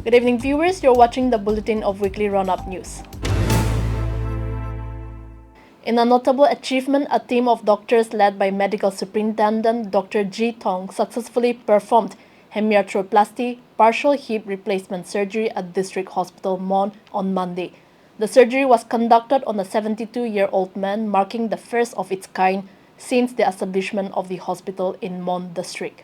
Good evening, viewers. You're watching the Bulletin of Weekly Roundup News. In a notable achievement, a team of doctors led by Medical Superintendent Dr. G. Tong successfully performed hemiarthroplasty, partial hip replacement surgery at District Hospital Mon on Monday. The surgery was conducted on a 72-year-old man, marking the first of its kind since the establishment of the hospital in Mon District.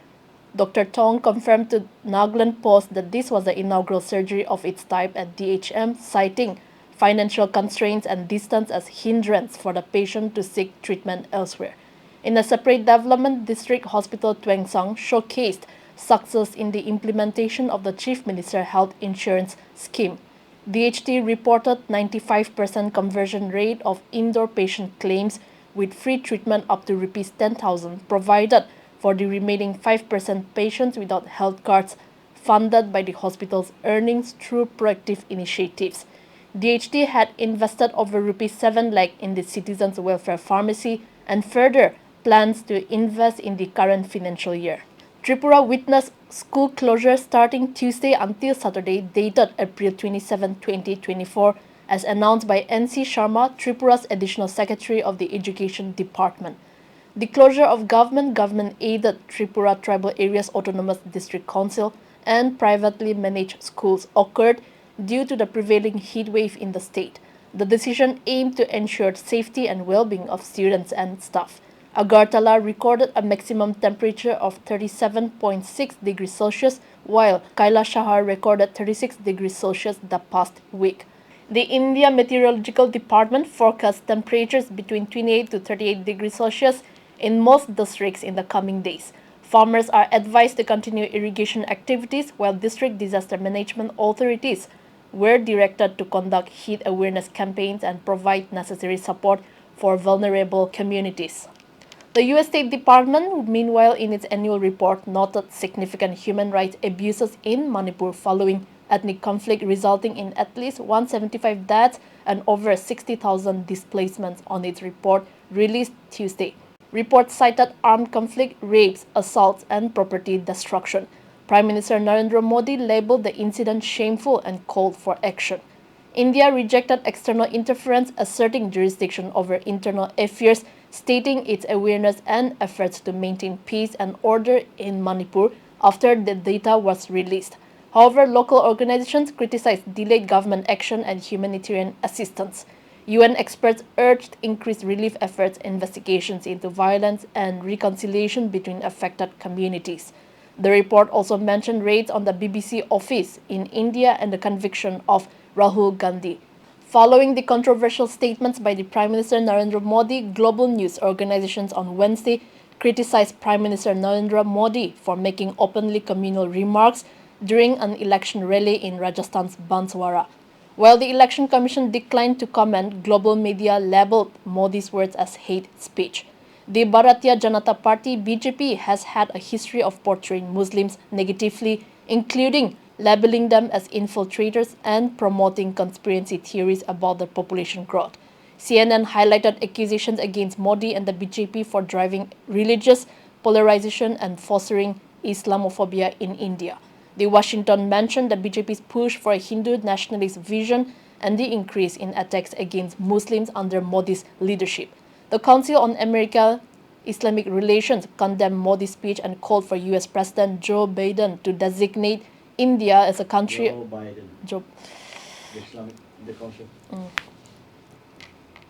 Dr. Tong confirmed to Nagaland Post that this was the inaugural surgery of its type at DHM, citing financial constraints and distance as hindrance for the patient to seek treatment elsewhere. In a separate development, District Hospital Tueng Sang showcased success in the implementation of the Chief Minister Health Insurance Scheme. DHT reported 95% conversion rate of indoor patient claims with free treatment up to Rs 10,000 provided for the remaining 5% patients without health cards funded by the hospital's earnings through proactive initiatives. DHT had invested over Rs 7 lakh in the Citizens Welfare Pharmacy and further plans to invest in the current financial year. Tripura witnessed school closure starting Tuesday until Saturday, dated April 27, 2024, as announced by N.C. Sharma, Tripura's Additional Secretary of the Education Department. The closure of government-aided Tripura Tribal Areas Autonomous District Council and privately managed schools occurred due to the prevailing heat wave in the state. The decision aimed to ensure safety and well-being of students and staff. Agartala recorded a maximum temperature of 37.6 degrees Celsius, while Kailashahar recorded 36 degrees Celsius the past week. The India Meteorological Department forecast temperatures between 28 to 38 degrees Celsius in most districts in the coming days. Farmers are advised to continue irrigation activities, while district disaster management authorities were directed to conduct heat awareness campaigns and provide necessary support for vulnerable communities. The U.S. State Department, meanwhile, in its annual report, noted significant human rights abuses in Manipur following ethnic conflict, resulting in at least 175 deaths and over 60,000 displacements on its report released Tuesday. Reports cited armed conflict, rapes, assaults, and property destruction. Prime Minister Narendra Modi labeled the incident shameful and called for action. India rejected external interference, asserting jurisdiction over internal affairs, stating its awareness and efforts to maintain peace and order in Manipur after the data was released. However, local organizations criticized delayed government action and humanitarian assistance. UN experts urged increased relief efforts, investigations into violence, and reconciliation between affected communities. The report also mentioned raids on the BBC office in India and the conviction of Rahul Gandhi. Following the controversial statements by the Prime Minister Narendra Modi, global news organizations on Wednesday criticized Prime Minister Narendra Modi for making openly communal remarks during an election rally in Rajasthan's Banswara. While the Election Commission declined to comment, global media labeled Modi's words as hate speech. The Bharatiya Janata Party (BJP) has had a history of portraying Muslims negatively, including labeling them as infiltrators and promoting conspiracy theories about their population growth. CNN highlighted accusations against Modi and the BJP for driving religious polarization and fostering Islamophobia in India. The Washington mentioned the BJP's push for a Hindu nationalist vision and the increase in attacks against Muslims under Modi's leadership. The Council on American-Islamic Relations condemned Modi's speech and called for U.S. President Joe Biden to designate India as a country.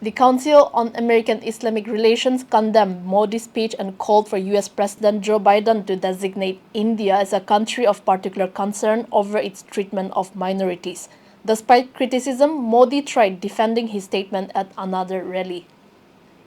The Council on American-Islamic Relations condemned Modi's speech and called for U.S. President Joe Biden to designate India as a country of particular concern over its treatment of minorities. Despite criticism, Modi tried defending his statement at another rally.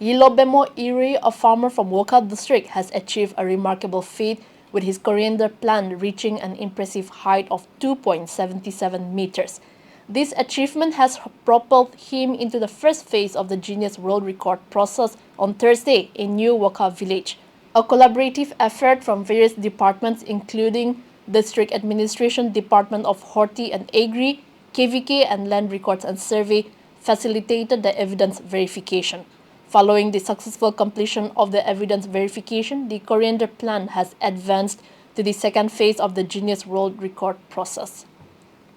Yilobemo Iri, a farmer from Woka district, has achieved a remarkable feat with his coriander plant reaching an impressive height of 2.77 meters. This achievement has propelled him into the first phase of the Guinness World Record process on Thursday in New Woka village, a collaborative effort from various departments including District Administration, Department of Horti and Agri, KVK and Land Records and Survey facilitated the evidence verification. Following the successful completion of the evidence verification, the coriander plant has advanced to the second phase of the Guinness World Record process.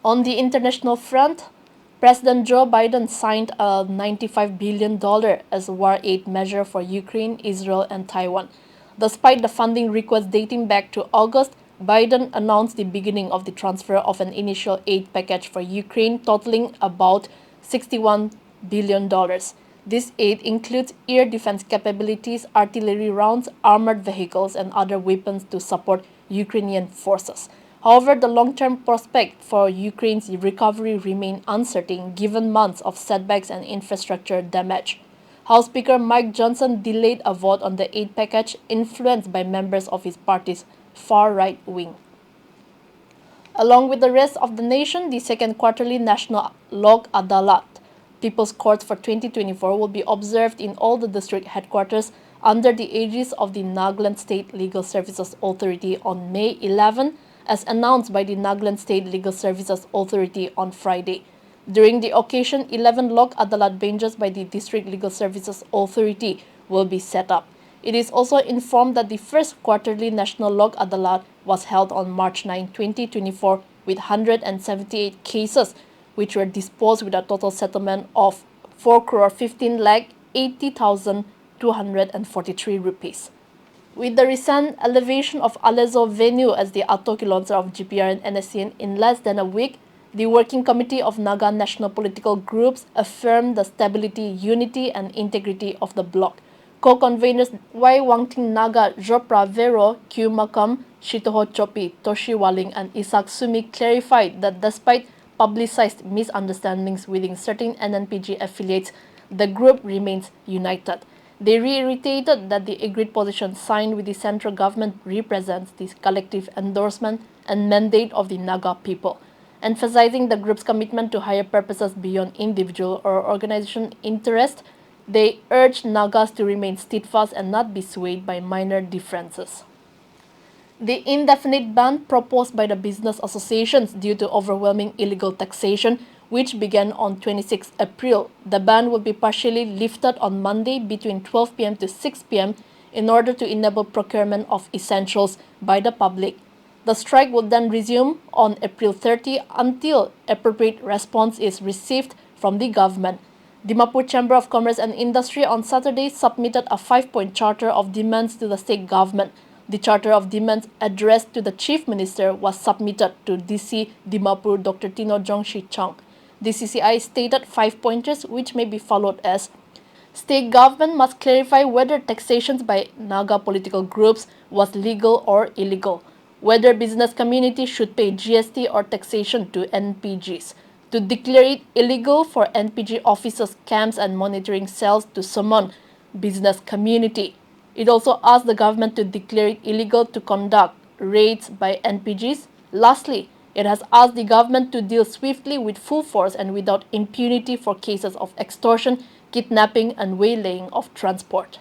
On the international front, President Joe Biden signed a $95 billion as war aid measure for Ukraine, Israel, and Taiwan. Despite the funding request dating back to August, Biden announced the beginning of the transfer of an initial aid package for Ukraine totaling about $61 billion. This aid includes air defense capabilities, artillery rounds, armored vehicles, and other weapons to support Ukrainian forces. However, the long-term prospect for Ukraine's recovery remain uncertain given months of setbacks and infrastructure damage. House Speaker Mike Johnson delayed a vote on the aid package influenced by members of his party's far-right wing. Along with the rest of the nation, the second quarterly National Lok Adalat People's Court for 2024 will be observed in all the district headquarters under the aegis of the Nagaland State Legal Services Authority on May 11, as announced by the Nagaland State Legal Services Authority on Friday. During the occasion, 11 Lok Adalat benches by the District Legal Services Authority will be set up. It is also informed that the first quarterly National Lok Adalat was held on March 9, 2024 with 178 cases, which were disposed with a total settlement of 4,15,80,243 rupees. With the recent elevation of Alezo venue as the Ato launcher of GPR and NSCN in less than a week, the Working Committee of Naga national political groups affirmed the stability, unity, and integrity of the bloc. Co-conveners Y Wangting Naga, Jopra Vero, Q Makam, Shitoho Chopi, Toshi Waling, and Isak Sumi clarified that despite publicized misunderstandings within certain NNPG affiliates, the group remains united. They reiterated that the agreed position signed with the central government represents the collective endorsement and mandate of the Naga people, emphasizing the group's commitment to higher purposes beyond individual or organization interest. They urged Nagas to remain steadfast and not be swayed by minor differences. The indefinite ban proposed by the business associations due to overwhelming illegal taxation, which began on 26 April. The ban will be partially lifted on Monday between 12 p.m. to 6 p.m. in order to enable procurement of essentials by the public. The strike will then resume on April 30 until appropriate response is received from the government. Dimapur Chamber of Commerce and Industry on Saturday submitted a 5-point charter of demands to the state government. The Charter of Demands addressed to the Chief Minister was submitted to DC Dimapur Dr. Tino Jongshi Chang. The CCI stated 5 pointers which may be followed as: state government must clarify whether taxations by Naga political groups was legal or illegal, whether business community should pay GST or taxation to NPGs, to declare it illegal for NPG officers, camps and monitoring cells to summon business community. It also asked the government to declare it illegal to conduct raids by NPGs. Lastly, it has asked the government to deal swiftly with full force and without impunity for cases of extortion, kidnapping, and waylaying of transport.